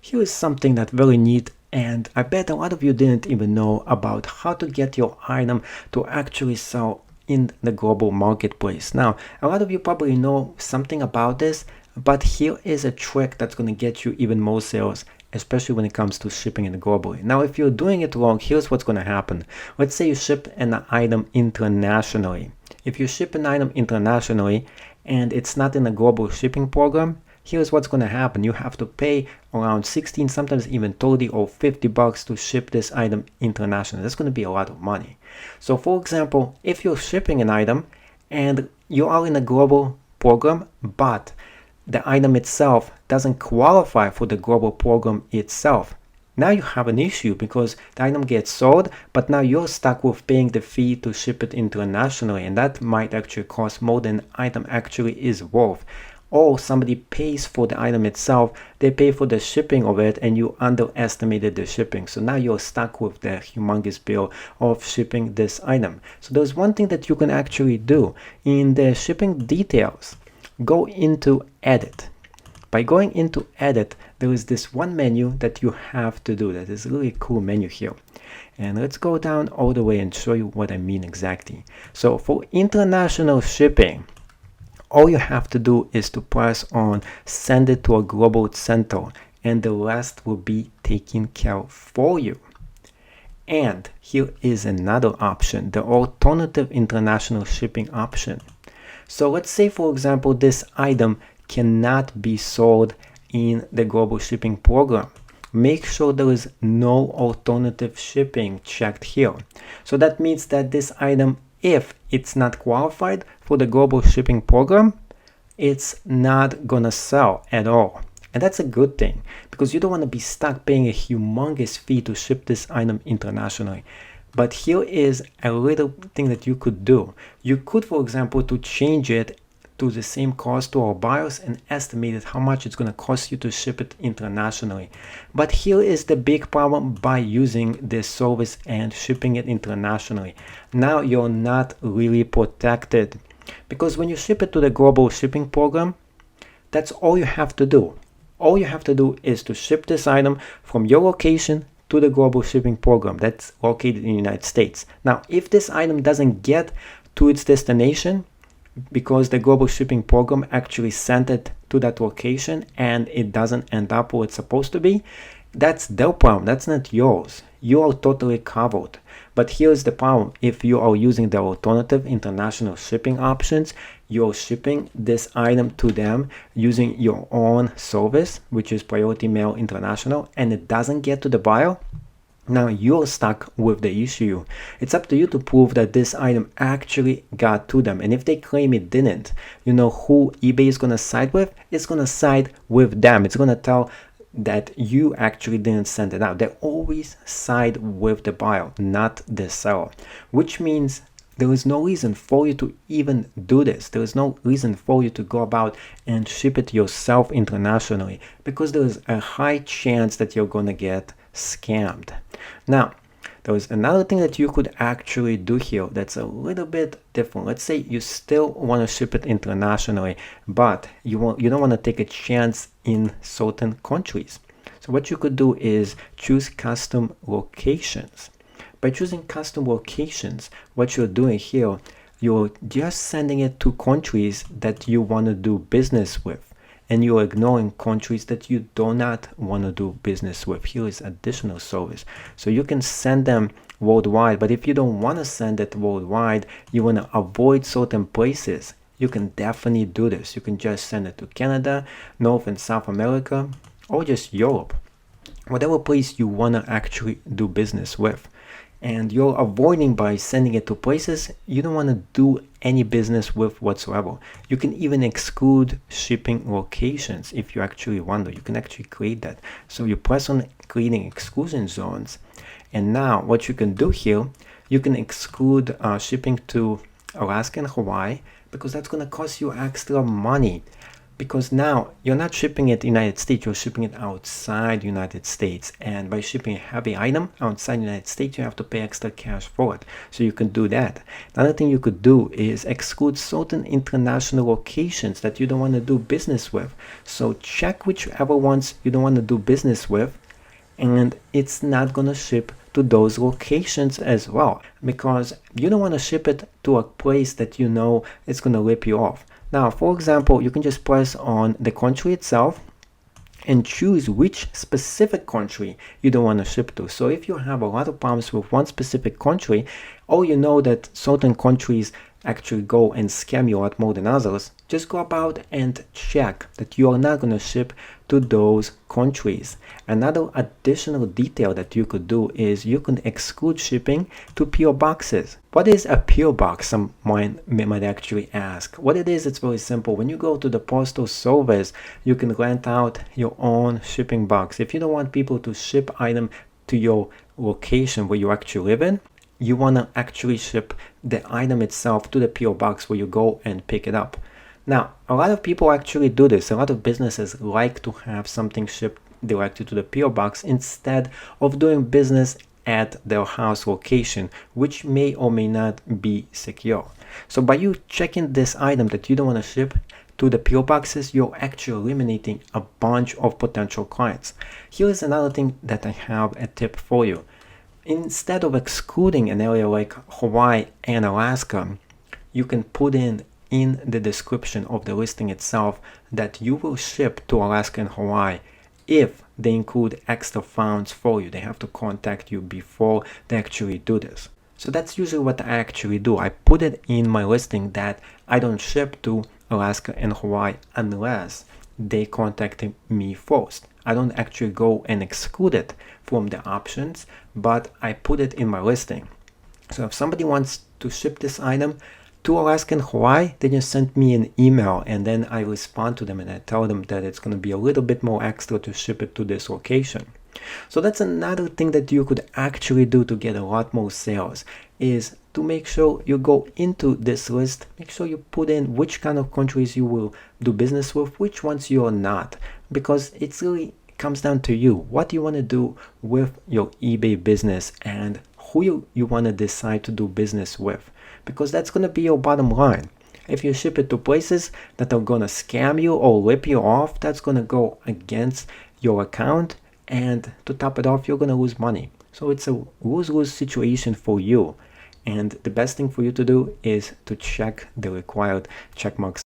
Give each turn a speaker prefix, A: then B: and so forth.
A: Here is something that's very neat, and I bet a lot of you didn't even know about how to get your item to actually sell in the global marketplace. Now, a lot of you probably know something about this, but here is a trick that's going to get you even more sales, especially when it comes to shipping it globally. Now, if you're doing it wrong, here's what's going to happen. Let's say you ship an item internationally. If you ship an item internationally and it's not in a global shipping program, here's what's going to happen. You have to pay around 16, sometimes even 30 or 50 bucks to ship this item internationally. That's going to be a lot of money. So for example, if you're shipping an item and you are in a global program, but the item itself doesn't qualify for the global program itself, now you have an issue because the item gets sold, but now you're stuck with paying the fee to ship it internationally, and that might actually cost more than the item actually is worth. Or somebody pays for the item itself, they pay for the shipping of it, and you underestimated the shipping. So now you're stuck with the humongous bill of shipping this item. So there's one thing that you can actually do. In the shipping details, go into edit. By going into edit, there is this one menu that you have to do. That is a really cool menu here. And let's go down all the way and show you what I mean exactly. So for international shipping, all you have to do is to press on send it to a global center, and the rest will be taken care of for you. And here is another option, the alternative international shipping option. So let's say, for example, this item cannot be sold in the global shipping program. Make sure there is no alternative shipping checked here. So that means that this item, if it's not qualified for the global shipping program, it's not gonna sell at all. And that's a good thing, because you don't want to be stuck paying a humongous fee to ship this item internationally. But here is a little thing that you could do. You could, for example, to change it to the same cost to our buyers and estimate how much it's going to cost you to ship it internationally. But here is the big problem by using this service and shipping it internationally. Now you're not really protected, because when you ship it to the global shipping program, that's all you have to do. All you have to do is to ship this item from your location to the global shipping program that's located in the United States. Now, if this item doesn't get to its destination, because the global shipping program actually sent it to that location and it doesn't end up where it's supposed to be, that's their problem. That's not yours. You are totally covered. But here's the problem. If you are using the alternative international shipping options, you're shipping this item to them using your own service, which is Priority Mail International, and it doesn't get to the buyer, now you're stuck with the issue. It's up to you to prove that this item actually got to them. And if they claim it didn't, you know who eBay is going to side with? It's going to side with them. It's going to tell that you actually didn't send it out. They always side with the buyer, not the seller, which means there is no reason for you to even do this. There is no reason for you to go about and ship it yourself internationally, because there is a high chance that you're going to get scammed. Now, there is another thing that you could actually do here that's a little bit different. Let's say you still want to ship it internationally, but you don't want to take a chance in certain countries. So what you could do is choose custom locations. By choosing custom locations, what you're doing here, you're just sending it to countries that you want to do business with, and you're ignoring countries that you do not want to do business with. Here is additional service. So you can send them worldwide, but if you don't want to send it worldwide, you want to avoid certain places, you can definitely do this. You can just send it to Canada, North and South America, or just Europe, whatever place you want to actually do business with. And you're avoiding by sending it to places you don't want to do any business with whatsoever. You can even exclude shipping locations if you actually want to. You can actually create that. So you press on creating exclusion zones, and now what you can do here, you can exclude shipping to Alaska and Hawaii, because that's going to cost you extra money. because now you're not shipping it United States, you're shipping it outside United States. And by shipping a heavy item outside United States, you have to pay extra cash for it. So you can do that. Another thing you could do is exclude certain international locations that you don't want to do business with. So check whichever ones you don't want to do business with, and it's not going to ship to those locations as well, because you don't want to ship it to a place that you know it's going to rip you off. Now, for example, you can just press on the country itself and choose which specific country you don't want to ship to. So if you have a lot of problems with one specific country, or you know that certain countries actually go and scam you a lot more than others, just go about and check that you are not going to ship to those countries. Another additional detail that you could do is you can exclude shipping to PO boxes. What is a PO box? Someone might actually ask. What it is, it's very simple. When you go to the postal service, you can rent out your own shipping box. If you don't want people to ship item to your location where you actually live in, you want to actually ship the item itself to the PO box where you go and pick it up. Now, a lot of people actually do this. A lot of businesses like to have something shipped directly to the PO box instead of doing business at their house location, which may or may not be secure. So by you checking this item that you don't want to ship to the PO boxes, you're actually eliminating a bunch of potential clients. Here is another thing that I have a tip for you. Instead of excluding an area like Hawaii and Alaska, you can put in the description of the listing itself that you will ship to Alaska and Hawaii if they include extra funds for you. They have to contact you before they actually do this. So that's usually what I actually do. I put it in my listing that I don't ship to Alaska and Hawaii unless they contacted me first. I don't actually go and exclude it from the options, but I put it in my listing. So if somebody wants to ship this item to Alaska and Hawaii, they just send me an email, and then I respond to them and I tell them that it's going to be a little bit more extra to ship it to this location. So that's another thing that you could actually do to get a lot more sales, is to make sure you go into this list, make sure you put in which kind of countries you will do business with, which ones you are not, because it's really comes down to you. What you want to do with your eBay business and who you want to decide to do business with, because that's going to be your bottom line. If you ship it to places that are going to scam you or rip you off, that's going to go against your account, and to top it off, you're going to lose money. So it's a lose-lose situation for you. And the best thing for you to do is to check the required check marks